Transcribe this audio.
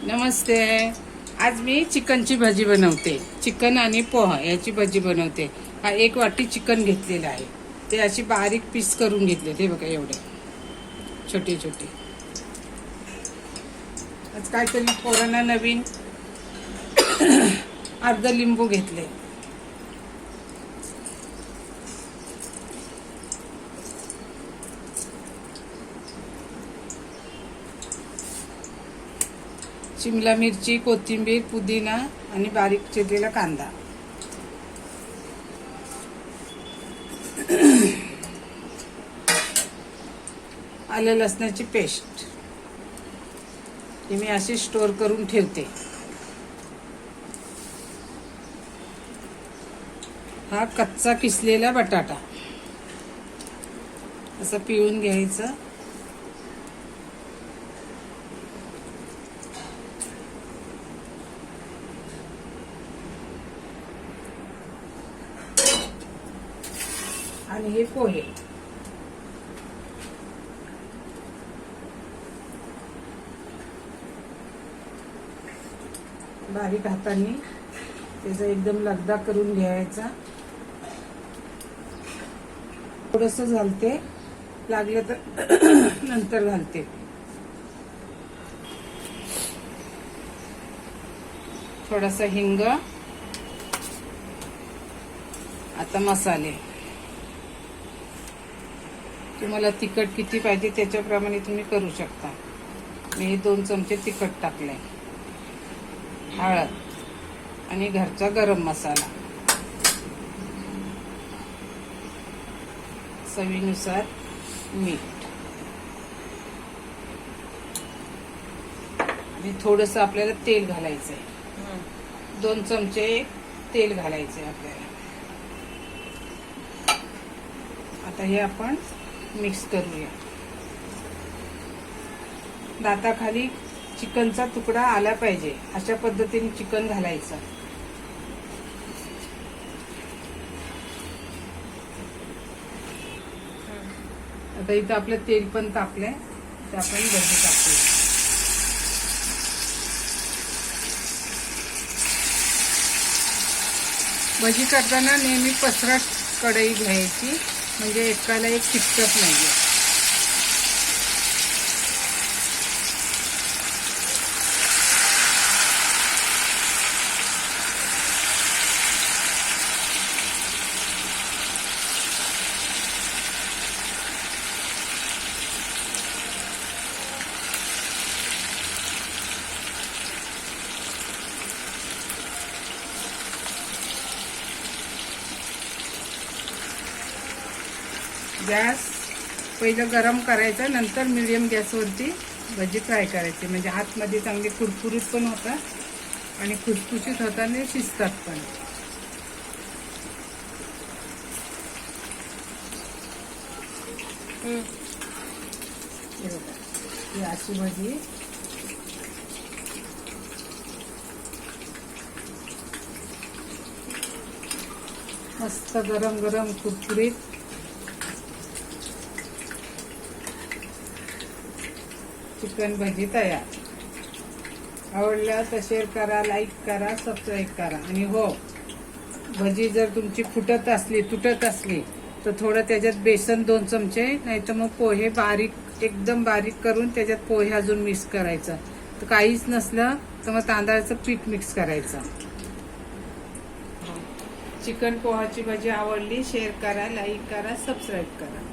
नमस्ते. आज मी चिकनची भाजी बनवते. चिकन आणि पोहा याची भाजी बनवते. हा 1 वाटी चिकन घेतलेला आहे. ते अशी बारीक पीस करून घेतले. ते बघा एवढे छोटे छोटे. आज काहीतरी पोरांना नवीन अर्ध लिंबू घेतले. शिमला मिरची, कोथिंबीर, पुदिना आणि बारीक चिरलेला कांदा. आलं लसणाची पेस्ट ही मी अशी स्टोर करून ठेवते. हा कच्चा किसलेला बटाटा असं पिळून घ्यायचं. आणि हे पोहे बारीक हाताने त्याचा एकदम लगदा करून घ्यायचा. थोडस घालते, लागलं तर नंतर घालते. थोडासा हिंग. आता मसाले. तुम्हाला तिखट किती पाहिजे त्याच्याप्रमाणे तुम्ही करू शकता. मी 2 चमचे तिखट टाकले. हळद आणि घरचा गरम मसाला. चवीनुसार मीठ आणि थोडंसं आपल्याला तेल घालायचंय. 2 चमचे तेल घालायचंय आपल्याला. आता हे आपण मिक्स करूया. दाताखाली चिकनचा तुकडा आला पाहिजे अशा पद्धतीने चिकन घालायचं. आता इथं आपलं तेल पण तापलंय, तर आपण भजी टाकूया. भजी करताना नेहमी पसरट कढई घ्यायची, म्हणजे एकाला एक चिकटत नाहीये. गॅस पहिलं गरम करायचं, नंतर मीडियम गॅसवरती भजी फ्राय करायची. म्हणजे आतमध्ये चांगले कुरकुरीत पण होतात आणि खुसखुशीत होतात आणि शिजतात पण. ही अशी भजी मस्त गरम गरम कुरकुरीत. चिकन भजी तयार. आवडलं तर शेअर करा, लाईक करा, सबस्क्राईब करा. आणि हो, भजी जर तुमची फुटत असली, तुटत असली, तर थोडं त्याच्यात बेसन 2 चमचे, नाही तर मग पोहे बारीक एकदम बारीक करून त्याच्यात पोहे अजून मिक्स करायचं. तर काहीच नसलं तर मग तांदळाचं पीठ मिक्स करायचं. चिकन पोहाची भजी आवडली, शेअर करा, लाईक करा, सबस्क्राईब करा.